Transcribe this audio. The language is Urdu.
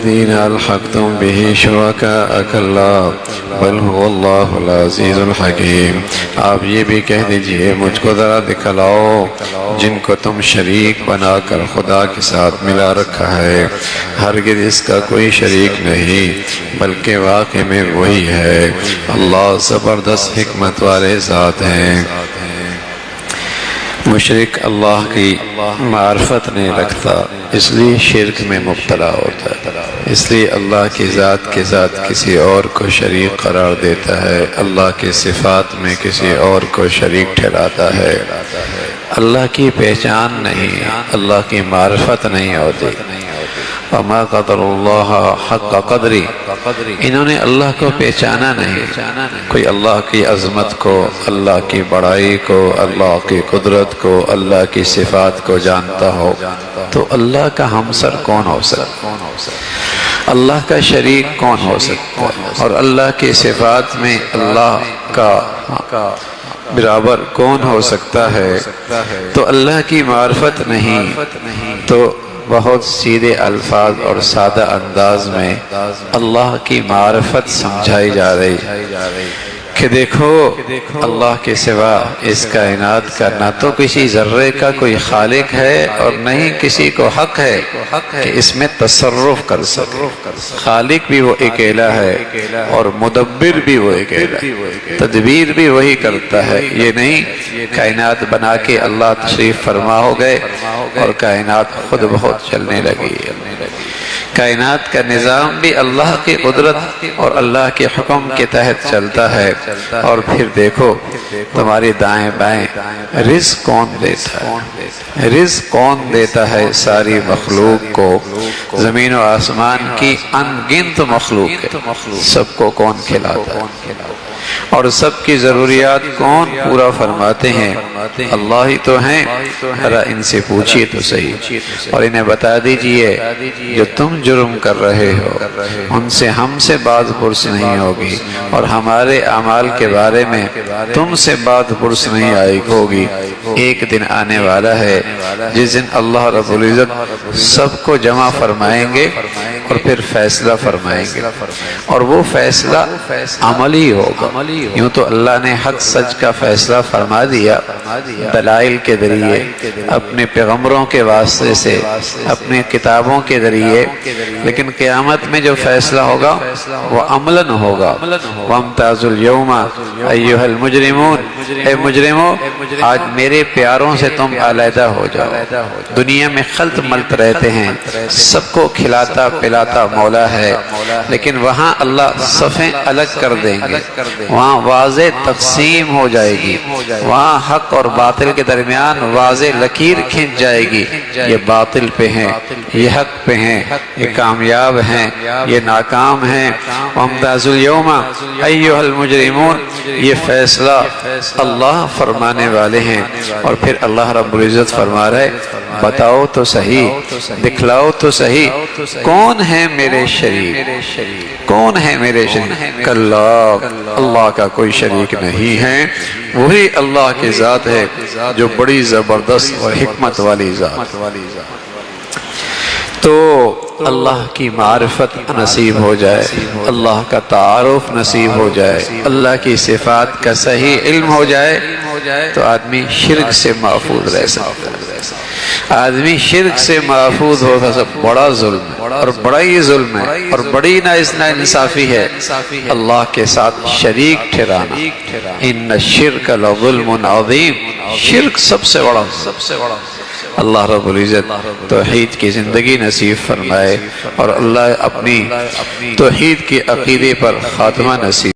الذين ألحقتم به شركاء كلا بل هو الله العزيز الحكيم۔ آپ یہ بھی کہہ دیجئے مجھ کو ذرا دکھلاؤ جن کو تم شریک بنا کر خدا کے ساتھ ملا رکھا ہے، ہرگز اس کا کوئی شریک نہیں بلکہ واقع میں وہی ہے۔ اللہ زبردست حکمت والے ذات ہیں۔ مشرک اللہ کی معرفت نہیں رکھتا، اس لیے شرک میں مبتلا ہوتا ہے، اس لیے اللہ کی ذات کے ساتھ کسی اور کو شریک قرار دیتا ہے، اللہ کی صفات میں کسی اور کو شریک ٹھہراتا ہے۔ اللہ کی پہچان نہیں، اللہ کی معرفت نہیں ہوتی۔ وما قدر اللہ حق قدری، انہوں نے اللہ کو پہچانا نہیں۔ کوئی اللہ کی عظمت کو، اللہ کی بڑائی کو، اللہ کی قدرت کو، اللہ کی صفات کو جانتا ہو تو اللہ کا ہمسر کون ہو سکتا ہے؟ اللہ کا شریک کون ہو سکتا ہے؟ اور اللہ کی صفات میں اللہ کا برابر کون ہو سکتا ہے؟ تو اللہ کی معرفت نہیں تو بہت سیدھے الفاظ اور سادہ انداز میں اللہ کی معرفت سمجھائی جا رہی کہ دیکھو اللہ کے سوا اس کائنات کا نہ تو کسی ذرے کا کوئی خالق ہے اور نہ ہی کسی کو حق ہے کہ اس میں تصرف کر سکے۔ خالق بھی وہ اکیلا ہے اور مدبر بھی وہ اکیلا ہے، تدبیر بھی وہی کرتا ہے۔ یہ نہیں کائنات بنا کے اللہ تشریف فرما ہو گئے اور کائنات خود بہت چلنے لگی۔ کائنات کا نظام بھی اللہ کی قدرت اور اللہ کے حکم کے تحت چلتا ہے۔ اور پھر دیکھو تمہاری دائیں بائیں رزق کون دیتا ہے؟ رزق کون دیتا ہے ساری مخلوق کو؟ زمین و آسمان کی ان گنت مخلوق ہے، سب کو کون کھلاتا ہے اور سب کی ضروریات کون پورا فرماتے ہیں؟ اللہ ہی تو ہیں۔ ذرا ان سے پوچھئے تو صحیح اور انہیں بتا دیجئے جو تم جرم کر رہے ہو ان سے ہم سے بات پرس نہیں ہوگی اور ہمارے اعمال کے بارے میں تم سے بات پرس نہیں آئی ہوگی۔ ایک دن آنے والا ہے جس دن اللہ رب العزت سب کو جمع فرمائیں گے اور پھر فیصلہ فرمائیں گے اور وہ فیصلہ عملی ہوگا۔ یوں تو اللہ نے حق سچ کا فیصلہ فرما دیا دلائل کے ذریعے، اپنے پیغمبروں کے واسطے سے، اپنے کتابوں کے ذریعے، لیکن قیامت میں جو فیصلہ ہوگا وہ عملاً ہوگا۔ وَامْتَازُوا الْيَوْمَ أَيُّهَا الْمُجْرِمُونَ، اے مجرموں آج میرے پیاروں سے تم علیحدہ ہو جاؤ۔ دنیا میں خلط ملت رہتے ہیں، سب کو کھلاتا پلاتا مولا ہے، لیکن وہاں اللہ صفیں الگ کر دیں گے، وہاں واضح تقسیم ہو جائے گی، وہاں حق اور باطل کے درمیان واضح لکیر کھنچ جائے گی۔ یہ باطل پہ ہیں، یہ حق پہ ہیں، یہ کامیاب ہیں، یہ ناکام ہیں۔ وَامْتَازُوا الْيَوْمَ أَيُّهَا الْمُجْرِمُونَ، یہ فیصلہ اللہ فرمانے والے ہیں۔ اور پھر اللہ رب العزت فرما رہے بتاؤ تو صحیح، دکھلاؤ تو صحیح، کون ہے میرے شریک؟ کون ہے میرے شریک؟ کلا، اللہ کا کوئی شریک نہیں ہے، وہی اللہ کی ذات ہے جو بڑی زبردست اور حکمت والی ذات۔ تو اللہ کی معرفت نصیب ہو جائے، اللہ کا تعارف نصیب ہو جائے، اللہ کی صفات کا صحیح علم ہو جائے تو آدمی شرک سے محفوظ رہ سکتا ہے۔ آدمی شرک سے محفوظ ہوگا، سب بڑا ظلم ہے اور بڑا ہی ظلم ہے اور بڑی ناانصافی ہے اللہ کے ساتھ شریک ٹھہرانا۔ ان الشرک لظلم عظیم، شرک سب سے بڑا۔ اللہ رب العزت توحید کی زندگی نصیب فرمائے اور اللہ اپنی توحید کے عقیدے پر خاتمہ نصیب